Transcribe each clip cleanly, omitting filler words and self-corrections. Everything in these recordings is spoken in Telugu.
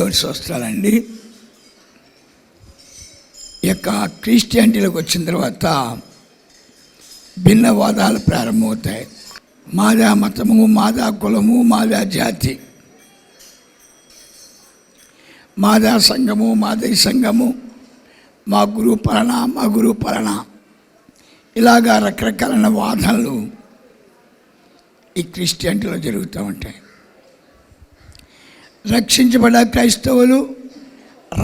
దేవుడి స్వస్థలండి. ఈ యొక్క క్రిస్టియానిటీలోకి వచ్చిన తర్వాత భిన్నవాదాలు ప్రారంభమవుతాయి. మాదా మతము, మాదా కులము, మాదా జాతి, మాదా సంఘము, మాదే సంఘము, మా గురువు పలానా, మా గురువు పలానా, ఇలాగా రకరకాలైన వాదనలు ఈ క్రిస్టియానిటీలో జరుగుతూ ఉంటాయి. రక్షించబడ్డ క్రైస్తవులు,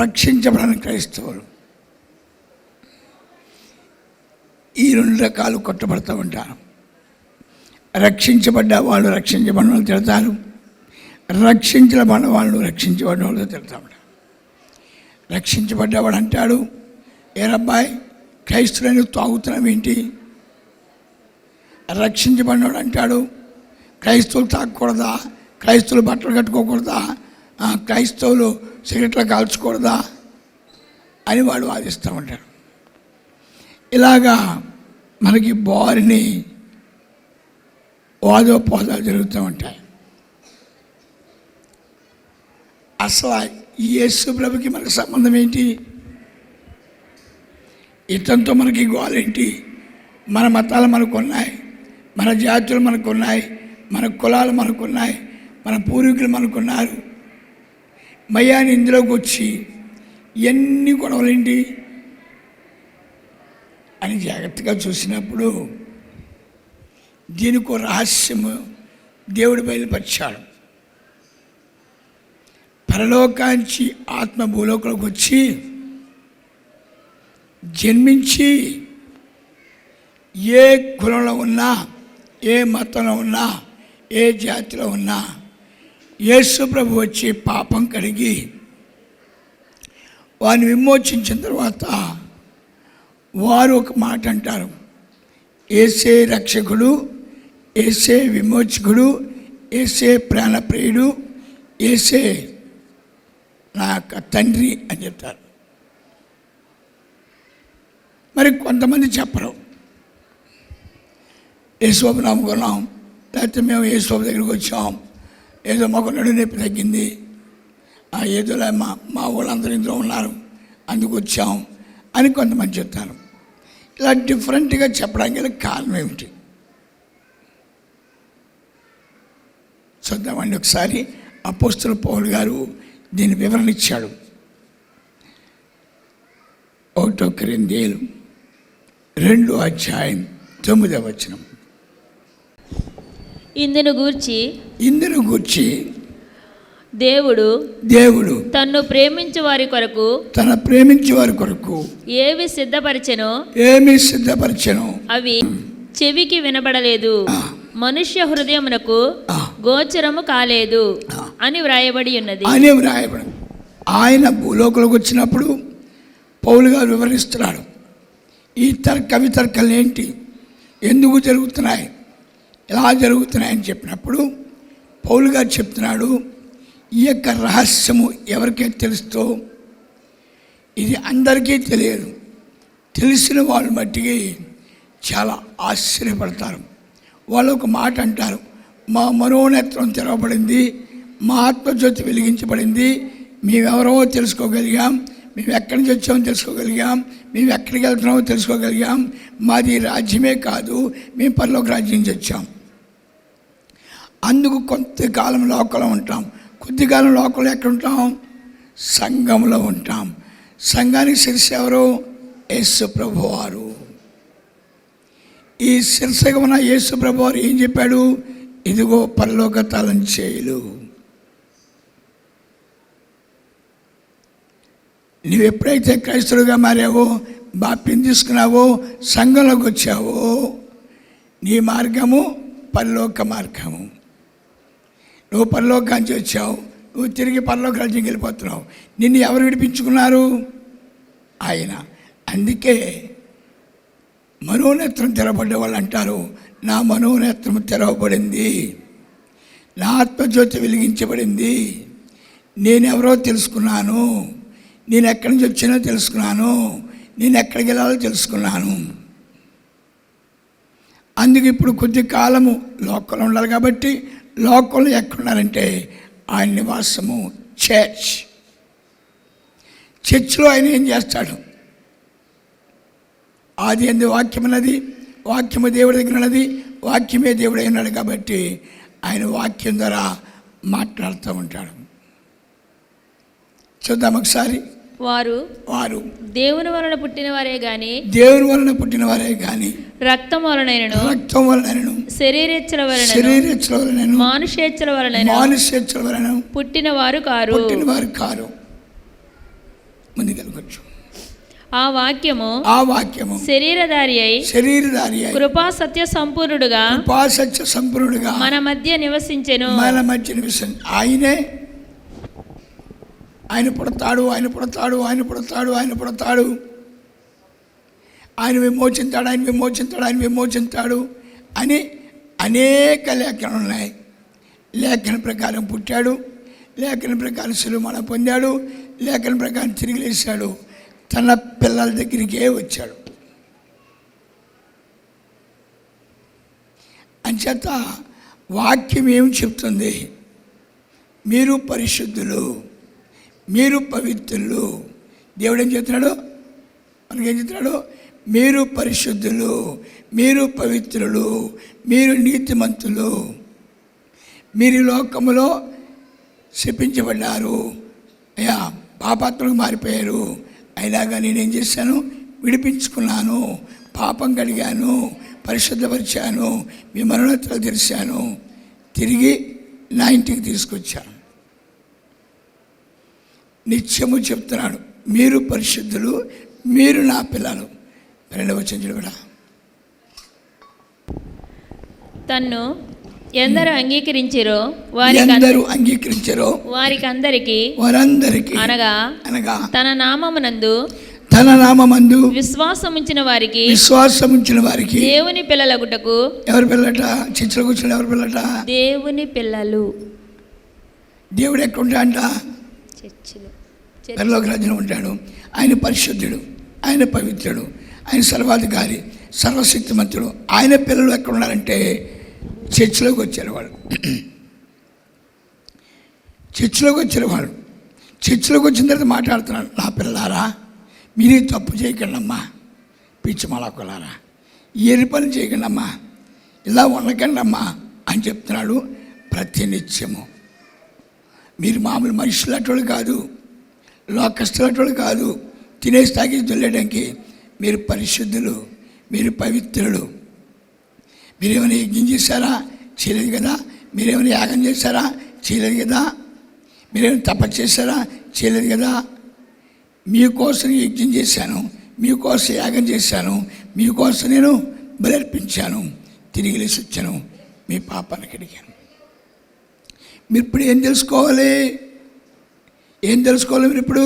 రక్షించబడని క్రైస్తవులు, ఈ రెండు రకాలు కొట్టబడుతూ ఉంటారు. రక్షించబడ్డ వాళ్ళు రక్షించబడిన వాళ్ళు తిడతారు, రక్షించబడిన వాళ్ళు రక్షించబడిన వాళ్ళు తిడతా ఉంటారు. రక్షించబడ్డవాడు అంటాడు, ఏరబ్బాయి క్రైస్తవులను తాగుతున్నాం ఏంటి? రక్షించబడినవాడు అంటాడు, క్రైస్తవులు తాగకూడదా, క్రైస్తవులు బట్టలు కట్టుకోకూడదా, క్రైస్తవులు సిగరెట్లు కాల్చకూడదా అని వాడు వాదిస్తూ ఉంటాడు. ఇలాగా మనకి బారిని వాదోపోదాలు జరుగుతూ ఉంటాయి. అసలు యేసు ప్రభుకి మనకు సంబంధం ఏంటి? ఇతనితో మనకి గోలేంటి? మన మతాలు మనకున్నాయి, మన జాతులు మనకున్నాయి, మన కులాలు మనకున్నాయి, మన పూర్వీకులు మనకున్నారు. మయ్యాని ఇందులోకి వచ్చి ఎన్ని గొడవలేంటి అని జాగ్రత్తగా చూసినప్పుడు దీనికి రహస్యము దేవుడు బయలుపరిచాడు. పరలోకాంచి ఆత్మ భూలోకంలోకి వచ్చి జన్మించి ఏ కులంలో ఉన్నా, ఏ మతంలో ఉన్నా, ఏ జాతిలో ఉన్నా యేసు ప్రభు వచ్చి పాపం కడిగి వారిని విమోచించిన తర్వాత వారు ఒక మాట అంటారు, యేసే రక్షకుడు, యేసే విమోచకుడు, యేసే ప్రాణప్రియుడు, యేసే నా యొక్క తండ్రి అని చెప్తారు. మరి కొంతమంది చెప్పరు, యేసుబాబు నమ్ముకున్నాం, లేకపోతే మేము యేసుబాబు దగ్గరికి వచ్చాం, ఏదో మాకు నడు నొప్పి తగ్గింది, ఏదోలే మా వాళ్ళందరూ ఇందులో ఉన్నారు అందుకు వచ్చాం అని కొంతమంది చెప్తారు. ఇలా డిఫరెంట్గా చెప్పడానికి గల కారణం ఏమిటి చూద్దామండి. ఒకసారి అపోస్తలుడు పౌలు గారు దీని వివరణ ఇచ్చాడు. 1 కొరింథీయులు 2:9. ఇందును గూర్చి దేవుడు తన్ను ప్రేమించు వారి కొరకు ఏమి సిద్ధపరిచెనో అవి చెవికి వినబడలేదు, మనుష్య హృదయమునకు గోచరము కాలేదు అని వ్రాయబడి ఉన్నది. ఆయన భూలోకంలోకి వచ్చినప్పుడు పౌలు గారు వివరిస్తున్నాడు ఈ కవితర్కాలు ఏంటి, ఎందుకు జరుగుతున్నాయి, ఎలా జరుగుతున్నాయని చెప్పినప్పుడు పౌలు గారు చెప్తున్నాడు, ఈ యొక్క రహస్యము ఎవరికైతే తెలుస్తో ఇది అందరికీ తెలియదు. తెలిసిన వాళ్ళు మట్టికి చాలా ఆశ్చర్యపడతారు. వాళ్ళు ఒక మాట అంటారు, మా మనోనేత్రం తెరవబడింది, మా ఆత్మజ్యోతి వెలిగించబడింది, మేమెవరో తెలుసుకోగలిగాం, మేము ఎక్కడి నుంచి వచ్చామో తెలుసుకోగలిగాం, మేము ఎక్కడికి వెళ్తున్నామో తెలుసుకోగలిగాం, మాది రాజ్యమే కాదు, మేము పరలోక రాజ్యం నుంచి వచ్చాం. అందుకు కొంతకాలం లోకంలో ఉంటాం, కొద్దికాలం లోకంలో ఎక్కడ ఉంటాం? సంఘంలో ఉంటాం. సంఘానికి శిరస్సు ఎవరు? యేసు ప్రభువారు. ఈ శిరస్సుగా ఉన్న యేసు ప్రభువారు ఏం చెప్పాడు? ఇదిగో పరలోక తాళం చేయులు. నువ్వు ఎప్పుడైతే క్రైస్తవులుగా మారావో, బాప్తిసం తీసుకున్నావో, సంఘంలోకి వచ్చావో, నీ మార్గము పరలోక మార్గము. నువ్వు పరలోకానికి వచ్చావు, నువ్వు తిరిగి పరలోక రాజ్యం వెళ్ళిపోతున్నావు. నిన్ను ఎవరు విడిపించుకున్నారు? ఆయన. అందుకే మనోనేత్రం తెరవబడ్డ వాళ్ళు అంటారు, నా మనోనేత్రం తెరవబడింది, నా ఆత్మజ్యోతి వెలిగించబడింది, నేనెవరో తెలుసుకున్నాను, నేను ఎక్కడి నుంచి వచ్చినో తెలుసుకున్నాను, నేను ఎక్కడికి వెళ్ళాలో తెలుసుకున్నాను. అందుకు ఇప్పుడు కొద్ది కాలము లోకంలో ఉండాలి కాబట్టి, లోకంలో ఎక్కడున్నారంటే ఆయన నివాసము చర్చ్. చర్చిలో ఆయన ఏం చేస్తాడు? ఆది యందు వాక్యం ఉన్నది, వాక్యము దేవుడి దగ్గర ఉన్నది, వాక్యమే దేవుడై ఉన్నాడు కాబట్టి ఆయన వాక్యం ద్వారా మాట్లాడుతూ ఉంటాడు. చూద్దాం ఒకసారి. వారు దేవుని వలన పుట్టిన వారే గాని రక్తం వలనైనను శరీరేచ్ఛల వలనైనను మానుషేచ్ఛల వలనైనను పుట్టిన వారు కారు. ముందుకెళ్ళవచ్చు. ఆ వాక్యము శరీరధారి అయి కృపా సత్య సంపూర్ణుడుగా మన మధ్య నివసించెను. ఆయన పుడతాడు, ఆయన విమోచింతాడు అని అనేక లేఖనాలు ఉన్నాయి. లేఖన ప్రకారం పుట్టాడు, లేఖన ప్రకారం శిలువ పొందాడు, లేఖన ప్రకారం తిరిగి లేచాడు, తన పిల్లల దగ్గరికే వచ్చాడు. అంచేత వాక్యం ఏమి చెప్తుంది? మీరు పరిశుద్ధులు, మీరు పవిత్రులు. దేవుడు ఏం చెప్తున్నాడు? మనకేం చెప్తున్నాడు? మీరు పరిశుద్ధులు, మీరు పవిత్రులు, మీరు నీతిమంతులు, మీరు లోకములో శపించబడ్డారు, అయ్యా పాపాత్మలకు మారిపోయారు. అయినాగా నేనేం చేశాను? విడిపించుకున్నాను, పాపం కడిగాను, పరిశుద్ధపరిచాను, మీ మనోనేత్రాలు తెరిచాను, తిరిగి నా ఇంటికి తీసుకొచ్చాను. నిత్యము చెప్తున్నాడు, మీరు పరిశుద్ధులు, మీరు నా పిల్లలు. 12వ వచనం కూడా తన్ను ఎందరు అంగీకరించారో వారందరికి అనగా తన నామమందు విశ్వాసముంచిన వారికి దేవుని పిల్లలగుటకు. ఎవరి పిల్లట? చర్చిలో కూర్చుని ఎవరి పిల్లట? దేవుని పిల్లలు. దేవుడు ఎక్కడ అంట? పరలోక రాజ్యంలో ఉంటాడు. ఆయన పరిశుద్ధుడు, ఆయన పవిత్రుడు, ఆయన సర్వాధికారి, సర్వశక్తిమంతుడు. ఆయన పిల్లలు ఎక్కడ ఉన్నారంటే చర్చిలోకి వచ్చారు వాళ్ళు. చర్చిలోకి వచ్చిన తర్వాత మాట్లాడుతున్నాడు, నా పిల్లలారా మీరే తప్పు చేయకండి అమ్మా, పిచ్చి మలాకులారా ఎరి పని చేయకండి అమ్మా, ఇలా ఉండకండి అమ్మా అని చెప్తున్నాడు. ప్రతినిత్యము మీరు మామూలు మనుషులు అటువంటి కాదు, లోకస్తులు అటువంటి కాదు, తినేసి తాగేసి దొల్లేయడానికి. మీరు పరిశుద్ధులు, మీరు పవిత్రులు. మీరేమైనా యజ్ఞం చేశారా? చేయలేదు కదా. మీరేమైనా యాగం చేశారా? చేయలేదు కదా. మీరేమైనా తపస్సు చేశారా? చేయలేదు కదా. మీకోసం యజ్ఞం చేశాను, మీకోసం యాగం చేశాను, మీకోసం నేను బలర్పించాను, తిరిగి లేచి వచ్చాను, మీ పాపాన్ని కడిగాను. మీరు ఇప్పుడు ఏం తెలుసుకోవాలి? మీరు ఇప్పుడు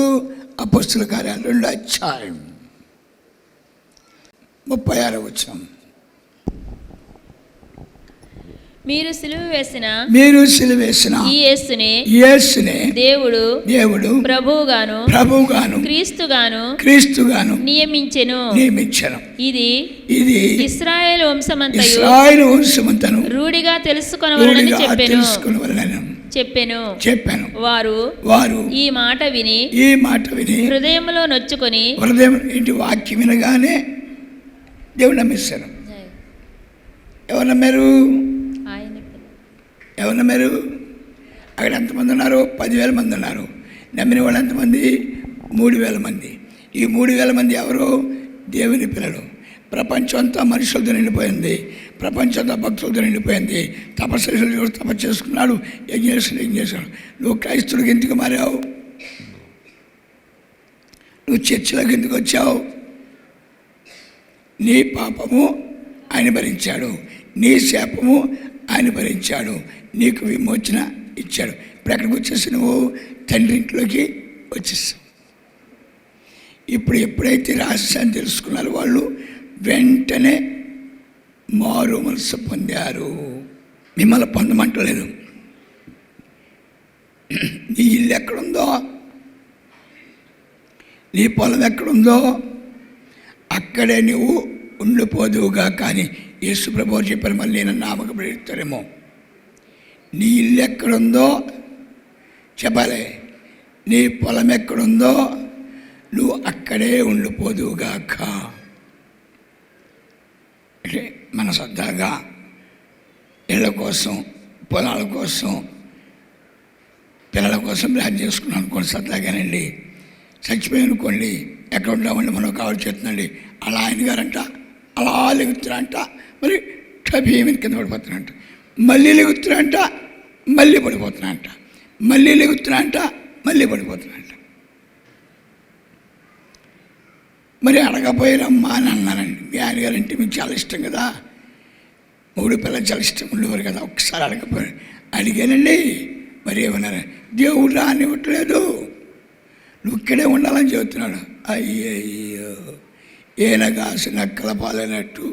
అపొస్తలుల కార్యాలు 2వ అధ్యాయం 36వ వచనం. మీరు సిలువ వేసిన ఈ యేసునే దేవుడు ప్రభువుగాను క్రీస్తుగాను నియమించెను. ఇది ఇశ్రాయేలు వంశమంతను రూఢిగా తెలుసుకొనవలెనని చెప్పెను. వారు ఈ మాట విని హృదయంలో నొచ్చుకొని, ఇంటి వాక్యం వినగానే దేవుడు నమ్మేశారు. ఎవరు నమ్మారు? అక్కడ ఎంతమంది ఉన్నారు? 10,000 మంది ఉన్నారు. నమ్మిన వాళ్ళు ఎంతమంది? 3,000 మంది. ఈ 3,000 మంది ఎవరు? దేవుని పిల్లలు. ప్రపంచం అంతా మనుషులతో నిండిపోయింది, ప్రపంచం అంతా భక్తులతో నిండిపోయింది. తపస్సు చేసుకున్నాడు, యజ్ఞం చేశాడు. నువ్వు క్రైస్తవుడికి ఎందుకు మారావు? నువ్వు చర్చిలోకి ఎందుకు వచ్చావు? నీ పాపము ఆయన భరించాడు, నీ శాపము ఆయన భరించాడు, నీకు విమోచన ఇచ్చాడు. ఇప్పుడు ఎక్కడికి వచ్చేసి నువ్వు తండ్రి ఇంట్లోకి వచ్చేసావు. ఇప్పుడు ఎప్పుడైతే రహస్యాన్ని తెలుసుకున్నారో వాళ్ళు వెంటనే మారు మనసు పొందారు. మిమ్మల్ని పొందమంటలేదు. నీ ఇల్లు ఎక్కడుందో, నీ పొలం ఎక్కడుందో అక్కడే నువ్వు ఉండిపోదువుగా. కానీ యేసు ప్రభువు చెప్పారు, మళ్ళీ నేను నామక పెడతారేమో. నీ ఇల్లు ఎక్కడుందో చెప్పాలి, నీ పొలం ఎక్కడుందో, అక్కడే ఉండిపోదువుగాక. అంటే మన సరదాగా ఇళ్ళ కోసం, పొలాల కోసం, పిల్లల కోసం ప్లాన్ చేసుకున్నాం అనుకోండి, సరదాగానండి. చచ్చిపోయానుకోండి, ఎక్కడ ఉంటామండి, మనం కావాలి చేస్తుందండి. అలా ఆయన గారంట అలా లెగుతున్నారంట, మరి టబీమని కింద పడిపోతున్నారంట. మళ్ళీ లెగుతున్నారంట, మళ్ళీ పడిపోతున్నారంట. మళ్ళీ లెగుతున్నారంట, మళ్ళీ పడిపోతున్నారంట. మరి అడగపోయారమ్మా అని అన్నానండి. మీ ఆయన గారు అంటే మీకు చాలా ఇష్టం కదా, మూడు పిల్లలు చాలా ఇష్టం ఉండేవారు కదా, ఒక్కసారి అడగపోయారు. అడిగానండి. మరి ఏమన్నారు? దేవుడు రానివ్వట్లేదు, నువ్వు ఇక్కడే ఉండాలని చెబుతున్నాడు. అయ్యయ్యో, ఏనగాసి నక్కల పాలైనట్టు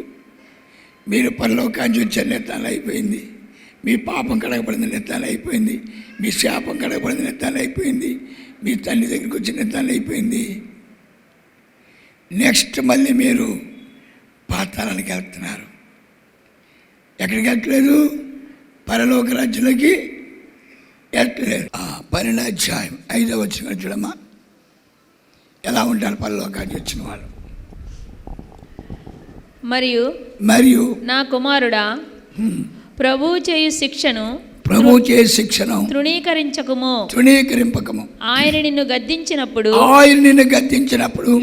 మీరు పరలోకాంచి వచ్చే నిర్ధారణ అయిపోయింది. మీ పాపం కడగబడింది నిర్ధారణ అయిపోయింది. మీ శాపం కడగబడింది నిర్ధారణ అయిపోయింది. మీ తండ్రి దగ్గరికి వచ్చి నిర్ధారణ అయిపోయింది. నెక్స్ట్ మళ్ళీ మీరు పాతాళానికి వెళ్తున్నారు. ఎక్కడికి వెళ్ళట్లేదు? పరలోక రాజ్యులకి వెళ్ళట్లేదు. 12వ అధ్యాయం 5వ వచనం చూడమ్మా, ఎలా ఉంటారు పరలోకానికి వచ్చిన వాళ్ళు. మరియు నా కుమారుడా, ప్రభువు చేయు శిక్షను తృణీకరింపకము. ఆయన నిన్ను గద్దించినప్పుడు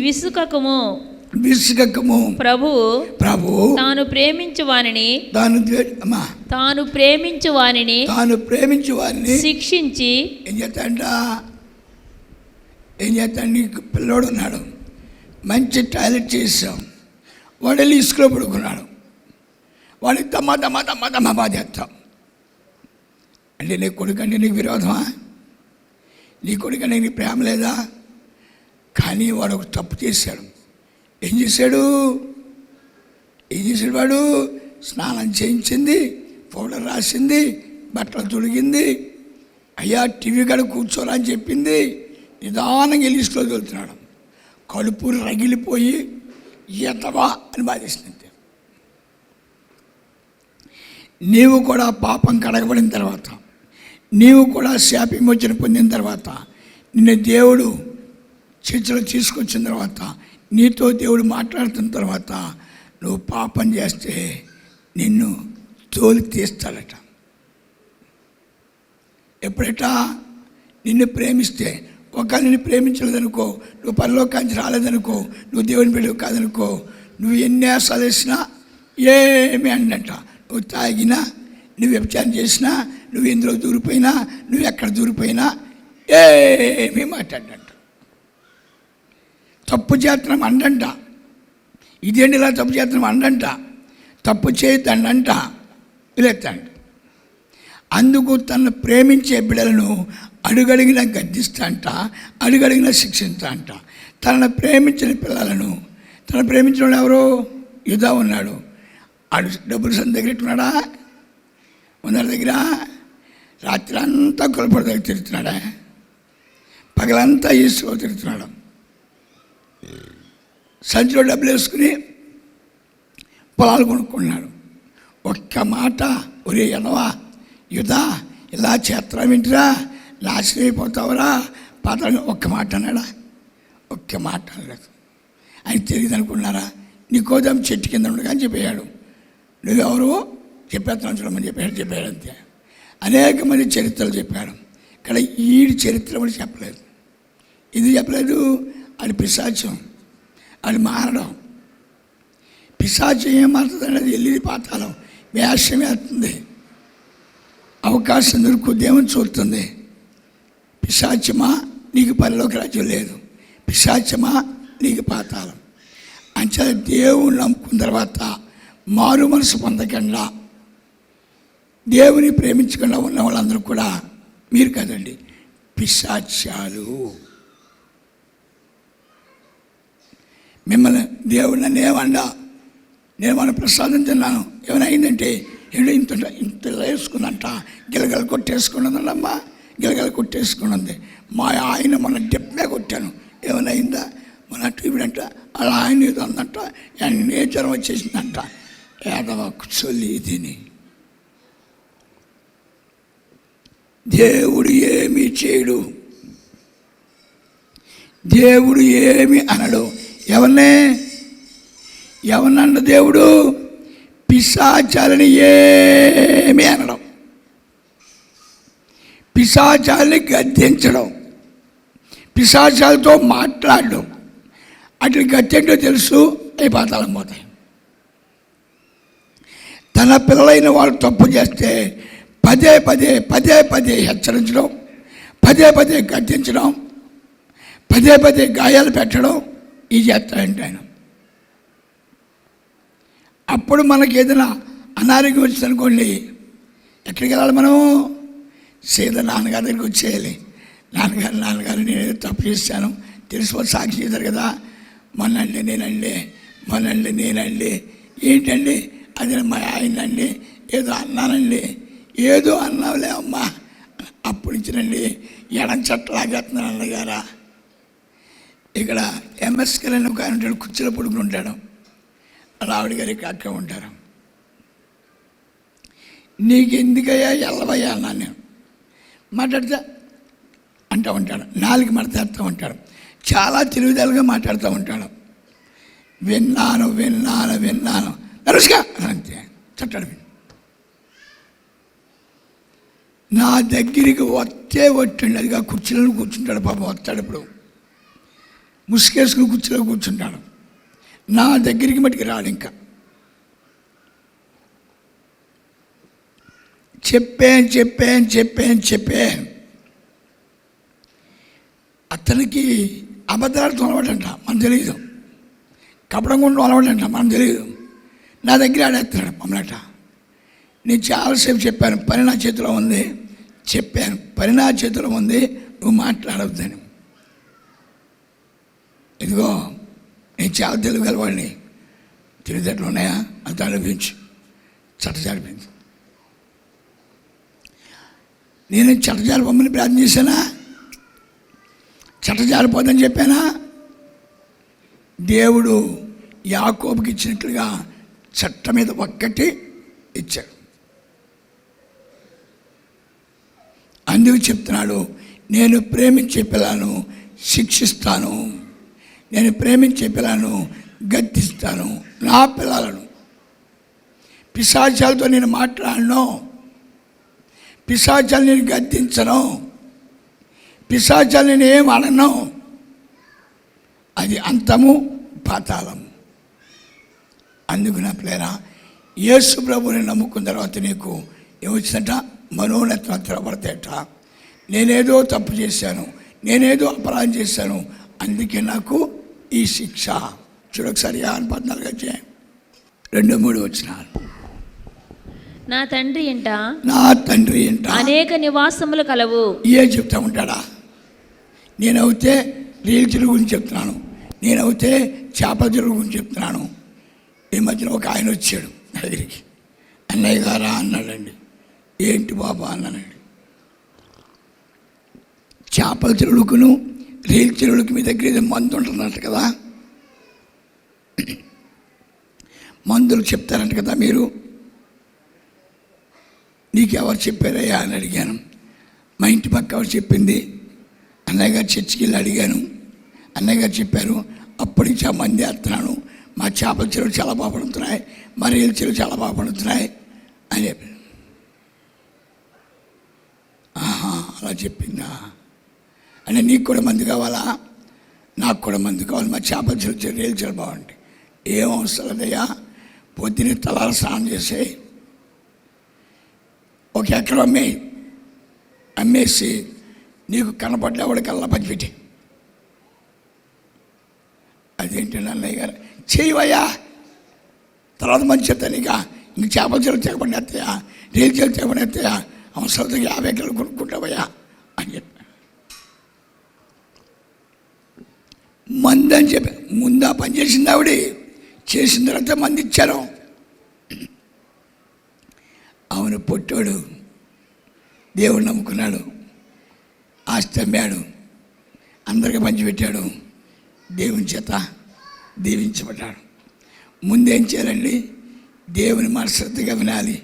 విసుకకము. ప్రభువు తాను ప్రేమించు వానిని శిక్షించి ఏం చేస్తాడు? నీకు పిల్లోడు ఉన్నాడు, మంచి టాయిలెట్ చేసాం, వాడు వెళ్ళి ఇసుకలో పడుకున్నాడు, వాడికి దమ్మ బాధేస్తాం. అంటే నీ కొడుకంటే నీకు విరోధమా? నీ కొడుకంటే నీకు ప్రేమ లేదా? కానీ వాడు ఒక తప్పు చేశాడు. ఏం చేశాడు వాడు? స్నానం చేయించింది, పౌడర్ రాసింది, బట్టలు తొడిగింది, అయ్యా టీవీ కాడ కూర్చోరా అని చెప్పింది, నిదానంగా ఇసుకలో వెళ్తున్నాడు. కడుపు రగిలిపోయి ఎంతవా అని బాధేసింది. నీవు కూడా పాపం కడగబడిన తర్వాత, నీవు కూడా శాపవిమోచన పొందిన తర్వాత, నిన్ను దేవుడు చర్చలో తీసుకొచ్చిన తర్వాత, నీతో దేవుడు మాట్లాడుతున్న తర్వాత నువ్వు పాపం చేస్తే నిన్ను తోలి తీస్తాడట. ఎప్పుడట? నిన్ను ప్రేమిస్తే. ఒకవేళ నిన్ను ప్రేమించలేదనుకో, నువ్వు పరలోకానికి రాలేదనుకో, నువ్వు దేవుని బిడ్డవు కాదనుకో, నువ్వు ఎన్ని ఆశలు వేసినా ఏమి అండంట. నువ్వు తాగినా, నువ్వు వ్యభిచారం చేసినా, నువ్వు ఎందులో దూరిపోయినా, నువ్వు ఎక్కడ దూరిపోయినా ఏమీ మాట్లాడంట. తప్పు చేస్తున్నాం అండంట. ఇదేంటి ఇలా తప్పు చేస్తున్నాం అండంట. తప్పు చేయొద్దండంట, వీలెత్తండి. అందుకు తను ప్రేమించే బిడ్డలను అడుగడిగిన గద్దిస్తాంట, అడుగడిగిన శిక్షిస్తాంట. తనను ప్రేమించిన పిల్లలను, తను ప్రేమించిన ఎవరు? యూదా ఉన్నాడు. ఆడు డబ్బులు సంత దగ్గర ఉన్నాడా? ఉన్నర దగ్గర. రాత్రి అంతా కొలపడి దగ్గర తిరుగుతున్నాడా? పగలంతా ఈసుకో తిరుగుతున్నాడు. సంచిలో డబ్బులు వేసుకుని పొలాలు కొనుక్కున్నాడు. ఒక్క మాట, ఒరే ఎనవా యూదా, ఇలా చేత్రా వింటురా, నాశనం అయిపోతావురా, పాత్ర ఒక్క మాట అన్నాడా? ఒక్క మాట అనలేదు. ఆయన తెలియదు అనుకున్నారా? నీకోదం చెట్టు కింద ఉండగా అని చెప్పాడు. నువ్వెవరు చెప్పేస్తాను చూడమని చెప్పాడు అంతే. అనేక మంది చరిత్రలు చెప్పాడు. ఇక్కడ ఈడి చరిత్ర కూడా చెప్పలేదు. ఇది చెప్పలేదు. అది పిశాచం, అది మారడం. పిశాచం ఏం మారుతుంది అనేది వెళ్ళి పాతాళం వేషం వేస్తుంది, అవకాశం దొరుకుద్దేమని చూస్తుంది. పిశాచమా నీకు పరలోక రాజ్యం లేదు, పిశాచమా నీకు పాతాళం. అంచే దేవుని నమ్ముకున్న తర్వాత మారు మనసు పొందకుండా, దేవుని ప్రేమించకుండా ఉన్న వాళ్ళందరూ కూడా మీరు కదండి పిశాచాలు. మిమ్మల్ని దేవుడు నన్ను ఏమన్నా, నేను మన ప్రసాదం తిన్నాను, ఏమైనా అయిందంటే ఇంత వేసుకుందంట, గిలగల కొట్టేసుకున్నదమ్మా, గిలగల కొట్టేసుకున్నది. మా ఆయన మన డెప్పే కొట్టాను, ఏమైనా అయిందా? మన టీవీడంట అలా ఆయన ఇది అందంట, అన్నీ జ్వరం వచ్చేసిందంట. ఏదవ చొల్లి తిని దేవుడు ఏమీ చేయడు. దేవుడు ఏమి అనడు. ఎవరినన్న దేవుడు? పిశాచాలని ఏమి అనడం, పిశాచాలని గద్దించడం, పిశాచాలతో మాట్లాడడం. అటు గద్దెంటో తెలుసు, అవి పాతాళం పోతాయి. తన పిల్లలైన వాళ్ళు తప్పు చేస్తే పదే పదే పదే పదే హెచ్చరించడం, పదే పదే గద్దించడం, పదే పదే గాయాలు పెట్టడం ఇది చేస్తాడంటే ఆయన. అప్పుడు మనకి ఏదైనా అనారోగ్యం వచ్చిందనుకోండి, ఎక్కడికి వెళ్ళాలి మనం? సీదా నాన్నగారి దగ్గరికి వచ్చేయాలి. నాన్నగారు నేను తప్పు చేశాను, తెలిసిపో సాక్షి చేశారు కదా, మొన్నండి నేనండి ఏంటండి అది మా ఆయనండి, ఏదో అన్నానండి, ఏదో అన్నావులే అమ్మా, అప్పుడు ఇచ్చినండి ఎడం చట్టలాగేస్తున్నాను అన్నగారా. ఇక్కడ ఎంఎస్కర్ అని ఒక ఆయన ఉంటాడు, కుర్చీలో పడుకుని ఉంటాడు, రావుడి గారు ఇక్కడ అక్కడ ఉంటారు. నీకు ఎందుకయ్యా ఎల్లవయ్యా అన్నాను నేను. మాట్లాడితే అంటూ ఉంటాడు, నాలుగు మాట్లాడుతూ ఉంటాడు, చాలా తెలివితేటలుగా మాట్లాడుతూ ఉంటాడు. విన్నాను నరుసుగా అంతే చట్టాడు. నా దగ్గరికి వట్టండి, అదిగా కుర్చీలో కూర్చుంటాడు పాపం, వస్తాడు ఇప్పుడు ముసుకేసుకుని కుర్చీలో కూర్చుంటాడు. నా దగ్గరికి మటుకు రాడు. ఇంకా చెప్పాను. అతనికి అబద్ధాలతో అలవాటంట, మనకు తెలియదు. కపడం గుండం అలవాటంట, మనకు తెలియదు. నా దగ్గర ఆడేస్తున్నాడు మమ్మల్ని. నేను చాలాసేపు చెప్పాను, పని నా చేతిలో ఉంది, నువ్వు మాట్లాడవద్దని. ఇదిగో నేను చాలా తెలియగలవాడిని, తెలివితేటలు ఉన్నాయా అంత అనిపించు, చట్టజాడిపించు. నేను చట్టజాలి బొమ్మని ప్రార్థన చేశానా? చట్టజారిపోదని చెప్పానా? దేవుడు యాకోబుకి ఇచ్చినట్లుగా చట్టం మీద ఒక్కటి ఇచ్చాడు. అందుకు చెప్తున్నాడు, నేను ప్రేమించే పిల్లను శిక్షిస్తాను, నేను ప్రేమించే పిల్లను గద్దిస్తాను. నా పిల్లలను పిశాచాలతో నేను మాట్లాడను, పిశాచాలు నేను గద్దించను, పిశాచాలు నేను ఏం అనను. అది అంతము పాతాళం. అందుకు నా పిల్లరా, యేసు ప్రభువుని నమ్ముకున్న తర్వాత నీకు ఏమొచ్చిందట? మనోన్నతం తెరబడతాయట. నేనేదో తప్పు చేశాను, నేనేదో అపరాధం చేశాను, అందుకే నాకు ఈ శిక్ష. చూడొకసారి 14 2-3 వచనాలు. నా తండ్రి ఇంట అనేక నివాసములు కలవు. ఏ చెప్తా ఉంటాడా? నేనైతే రీల్ చెరువు గురించి చెప్తున్నాను, నేనైతే చేపల చెరువు గురించి చెప్తున్నాను. ఈ మధ్యన ఒక ఆయన వచ్చాడు నా దగ్గరికి, అన్నయ్య గారా అన్నాడండి. ఏంటి బాబా అన్నానండి. చేపల చెరువుకును రీల్ చెరువులకి మీ దగ్గర ఏదో మందు ఉంటుందంట కదా, మందులు చెప్తారంట కదా మీరు, నీకు ఎవరు చెప్పారయ్యా అని అడిగాను. మా ఇంటి పక్క ఎవరు చెప్పింది? అన్నయ్య గారు చర్చికి వెళ్ళి అడిగాను, అన్నయ్య గారు చెప్పారు. అప్పటి నుంచి ఆ మంది వేస్తున్నాను, మా చేపల చెరువులు చాలా బాగా పడుతున్నాయి, మా రీల్ చెరువు చాలా బాగా పడుతున్నాయి అని చెప్పి. ఆహా అలా చెప్పిందా అంటే నీకు కూడా మంది కావాలా? నాకు కూడా మంది కావాలి, మా చేపల చెరువు రీల్ చెరువు బాగుంటాయి. ఏం అవసరం లేదయ్యా, పొద్దున్నే తలాలు స్నానం చేసి 1 ఎకరం అమ్మేసి నీకు కనపడ్డవాడికల్లా పంచిపెట్టి. అదేంటండి అన్నయ్య గారు, చేయవయ్యా, తర్వాత మంచి చెప్తాను. ఇంక చేపల చెరువు తెగబడి ఎత్తాయా, రీల్ చెరువు తెగబడి ఎత్తాయా, అవసరంతో 50 ఎకరాలు కొనుక్కుంటావయ్యా అని చెప్పి మంది అని చెప్పి ముందా పని చేసింది ఆవిడ. చేసిన తర్వాత మంది ఇచ్చారు. అవును, పొట్టాడు, దేవుడు నమ్ముకున్నాడు, ఆస్తి అమ్మాడు, అందరికీ పంచిపెట్టాడు, దేవుని చేత దీవించబడ్డాడు. ముందేం చేయాలండి? దేవుని మాట శ్రద్ధగా వినాలి,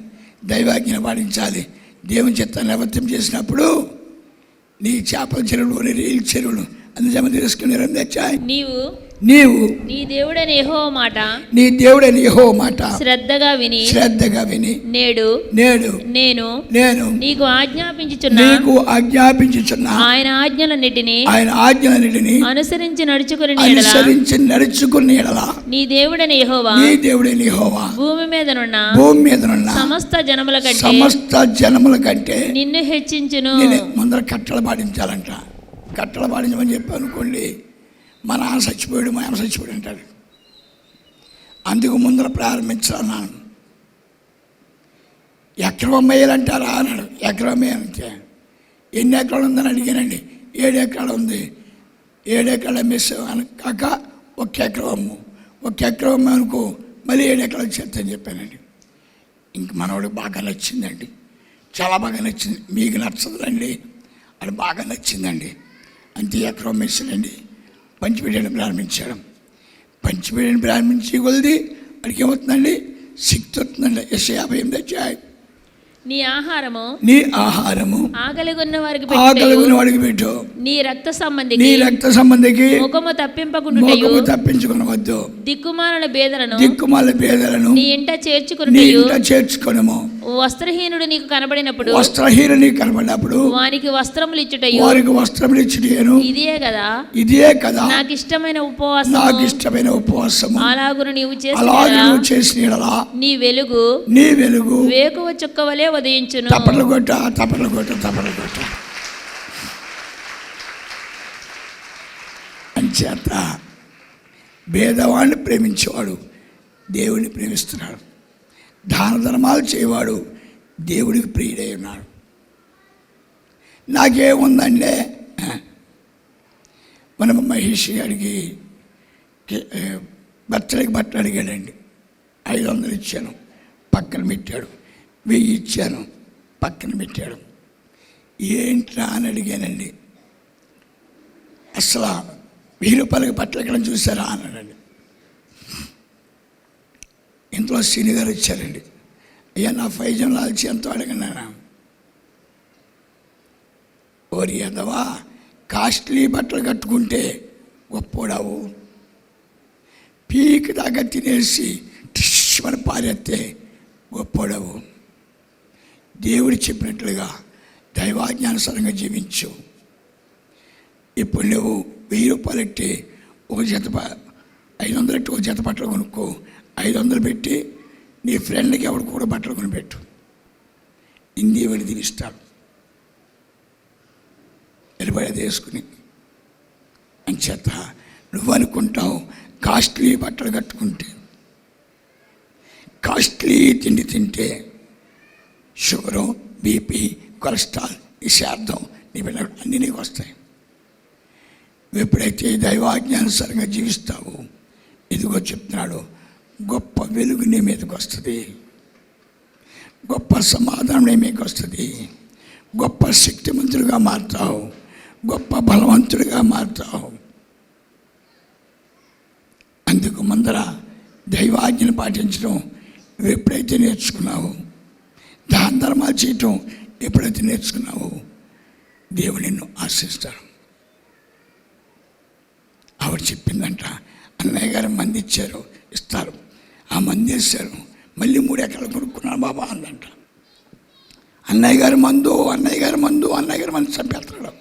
దైవాజ్ఞను పాటించాలి. దేవుని చేత నివర్తం చేసినప్పుడు నీ చేపల చెరువులు, రీల్ చెరువులు అందుచేత తీసుకుని తెచ్చాయి. నీవు నీ దేవుడైన యెహోవా మాట నీ దేవుడైన యెహోవా మాట శ్రద్ధగా విని నేడు నేను నీకు ఆజ్ఞాపించుచున్నా ఆయన ఆజ్ఞలన్నిటిని అనుసరించి నడుచుకుని ఎడల నీ దేవుడైన యెహోవా భూమి మీదనున్న సమస్త జనముల కంటే నిన్ను హెచ్చించును. ముందర కట్టలు పాటించాలంట. కట్టలు పాటించమని చెప్పి అనుకోండి, మా నాన్న చచ్చిపోయాడు, మా అమ్మ చచ్చిపోయాడు అంటాడు. అందుకు ముందర ప్రారంభించాలన్నాను. ఎకరం అమ్మేయాలంటారా అన్నాడు. ఎకరం అమ్మేయాలంటే ఎన్ని ఎకరాలు ఉందని అడిగానండి. 7 ఎకరాలు ఉంది. 7 ఎకరాలు అమ్మేసావు అని కాక 1 ఎకరం అమ్ము. 1 ఎకరం అమ్మే అనుకో, మళ్ళీ 7 ఎకరాలు చేస్తాను చెప్పానండి. ఇంక మనవాడికి బాగా నచ్చిందండి, చాలా బాగా నచ్చింది. మీకు నచ్చదులండి, అది బాగా నచ్చిందండి. అంతే ఎకరం అమ్మేసాడండి. పంచిపెట్టడం ప్రారంభించాడు. పంచిపెట్టడం ప్రారంభించి కొలిది వాడికి ఏమవుతుందండి? శక్తి వస్తుందండి. యెషయా 58 అధ్యాయం. నీ ఆహారము ఆకలిగొన్న వారికి పెట్టు. నీ రక్త సంబంధికి ముఖము తప్పించుకొనవద్దు. దిక్కుమాల బేదలను నీ ఇంట చేర్చుకొనుము. వస్త్రహీనుడు నీకు కనబడినప్పుడు వానికి వస్త్రములు ఇచ్చుటను ఇదే కదా నాకు ఇష్టమైన ఉపవాసము. అలాగును నీవు చేసిన నీ వెలుగు వేకువ చుక్కవలే ఉదయించును. తప్పట్లు కొట్ట. అంచేత భేదవాడిని ప్రేమించేవాడు దేవుడిని ప్రేమిస్తున్నాడు. దాన ధర్మాలు చేయవాడు దేవుడికి ప్రియుడై ఉన్నాడు. నాకేముందంటే మన మహేష్ గారికి బట్టలు అడిగాడండి. 500 ఇచ్చాను, పక్కన పెట్టాడు. 1000 ఇచ్చాను, పక్కన పెట్టాడు. ఏంట్రా అని అడిగానండి. అసలు 1000 రూపాయలకి బట్టలు ఎక్కడ చూసారా అన్నాడండి. ఇంట్లో సీని గారు ఇచ్చారండి. అయ్యా నా 5 జన్లు ఇచ్చి ఎంతో అడగన్నారా? ఓరి ఎదవా, కాస్ట్లీ బట్టలు కట్టుకుంటే గొప్పోడావు, పీక్ దాకా తినేసి మన పారెత్తే గొప్పోడావు. దేవుడు చెప్పినట్లుగా దైవాజ్ఞానుసారంగా జీవించు. ఇప్పుడు నువ్వు 1000 రూపాయలు పెట్టి 500 పెట్టి 1 జత బట్టలు కొనుక్కో. 500 పెట్టి నీ ఫ్రెండ్కి ఎవడు కూడా బట్టలు కొనిపెట్టు. ఇంది విడిది ఇస్తాడు ఎలుబడి వేసుకుని. అంచేత నువ్వు అనుకుంటావు కాస్ట్లీ బట్టలు కట్టుకుంటే, కాస్ట్లీ తిండి తింటే షుగరు, బీపీ, కొలెస్ట్రాల్, నిషార్థం నీ పిల్లలు అన్నీ నీకు వస్తాయి. ఎప్పుడైతే దైవాజ్ఞానుసారంగా జీవిస్తావో, ఇదిగో చెప్తున్నాడు, గొప్ప వెలుగు నీ మీదకి వస్తుంది, గొప్ప సమాధానం నీ మీదకి వస్తుంది, గొప్ప శక్తిమంతుడిగా మారుతావు, గొప్ప బలవంతుడిగా మారుతావు. అందుకు ముందర దైవాజ్ఞను పాటించడం నువ్వు ఎప్పుడైతే నేర్చుకున్నావో, దాన ధర్మాలు చేయటం ఎప్పుడైతే నేర్చుకున్నావో, దేవుడు నిన్ను ఆశిస్తాడు. ఆవిడ చెప్పిందంట, అన్నయ్య గారు మంది ఇస్తారు, ఆ మంది వేస్తారు, మళ్ళీ 3 ఎకరాలు కొనుక్కున్నాను బాబా అందంట. అన్నయ్య గారు మందు చంపేస్తాడు.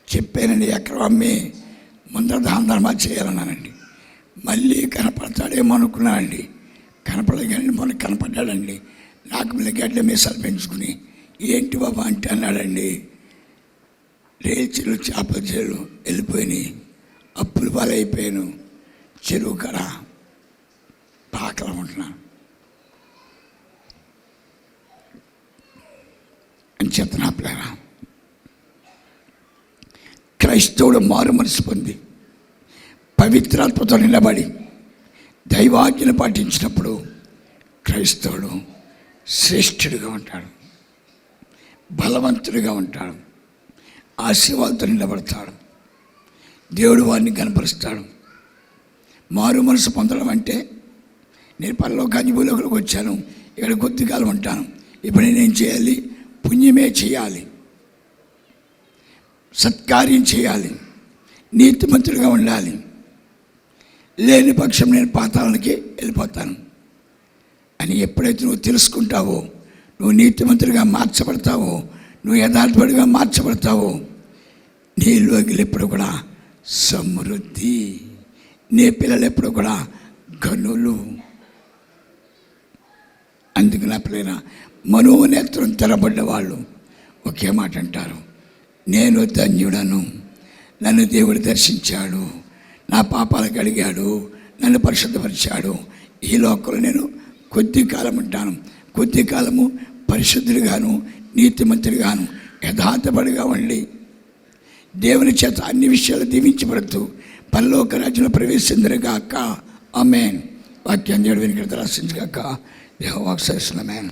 చెప్పానండి, ఎకరం అమ్మి ముందర దాన ధర్మాలు చేయాలన్నానండి. మళ్ళీ కనపడతాడేమో అనుకున్నానండి. కనపడగానే మొన్న కనపడ్డాడండి. నాకు మళ్ళీ గడ్డ మీసాలు పెంచుకుని, ఏంటి బాబా అంటే అన్నాడండి, రేచలు చేపల చెరువు వెళ్ళిపోయినాయి, అప్పులు పాలైపోయాను, చెరువు కడ పాకలు ఉంటున్నాను అని చెప్తున్నా. పిల్లరా, క్రైస్తవుడు మారు మనసు పొంది పవిత్రాత్మతో నిలబడి దైవాజ్ఞను పాటించినప్పుడు క్రైస్తవుడు శ్రేష్ఠుడిగా ఉంటాడు, బలవంతుడిగా ఉంటాడు, ఆశీర్వాదంతో నిలబడతాడు, దేవుడు వారిని కనపరుస్తాడు. మారు మనసు పొందడం అంటే, నేను పరలోకానికి భూలోకంలోకి వచ్చాను, ఇక్కడ కొద్ది కాలం ఉంటాను, ఇప్పుడు నేనేం చేయాలి? పుణ్యమే చేయాలి. సత్కార్యం చేయాలి, నీతిమంతుడిగా ఉండాలి, లేని పక్షం నేను పాతాళానికి వెళ్ళిపోతాను అని ఎప్పుడైతే నువ్వు తెలుసుకుంటావో, నువ్వు నీతిమంతుడిగా మార్చబడతావో, నువ్వు యథార్థపడిగా మార్చబడతావో, నీలోకి ఎప్పుడు కూడా సమృద్ధి, నీ పిల్లలు ఎప్పుడు కూడా గనులు. అందుకు నా పిల్లల మనోనేత్రం తెరబడ్డ వాళ్ళు ఒకే మాట అంటారు, నేను ధన్యుడను, నన్ను దేవుడు దర్శించాడు, నా పాపాలకు అడిగాడు, నన్ను పరిశుద్ధపరిచాడు. ఈ లోకంలో నేను కొద్ది కాలం ఉంటాను, కొద్ది కాలము పరిశుద్ధుడిగాను నీతిమంతుడిగాను యథార్థపడిగా ఉండి దేవుని చేత అన్ని విషయాలు దీవించబడుతూ పరలోక రాజ్యంలో ప్రవేశిందరుగాక. ఆమేన్. వాక్యాన్ని దేవుడు వెనుక రాసించుగాక. యెహోవా సరిస్తున్న ఆమేన్.